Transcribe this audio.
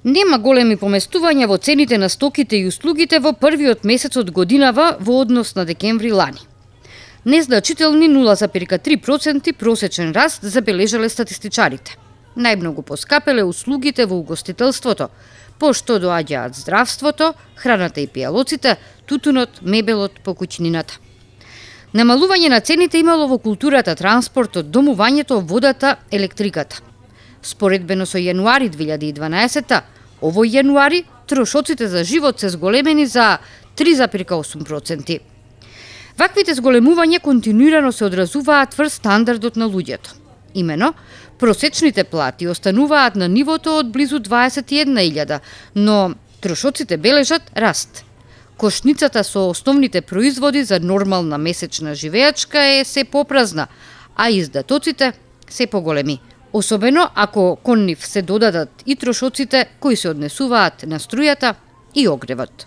Нема големи поместувања во цените на стоките и услугите во првиот месец од годинава во однос на декември лани. Незначителни 0,3% просечен раст забележале статистичарите. Најмногу поскапеле услугите во угостителството, пошто доаѓаат здравството, храната и пијалоците, тутунот, мебелот, покуќнината. Намалување на цените имало во културата, транспортот, домувањето, водата, електриката. Споредбено со јануари 2012, овој јануари трошоците за живот се зголемени за 3,8%. Ваквите зголемувања континуирано се одразуваат врз стандардот на луѓето. Имено, просечните плати остануваат на нивото од близу 21.000, но трошоците бележат раст. Кошницата со основните производи за нормална месечна живеачка е се попразна, а издатоците се поголеми. Особено ако кон нив се додадат и трошоците кои се однесуваат на струјата и огревот.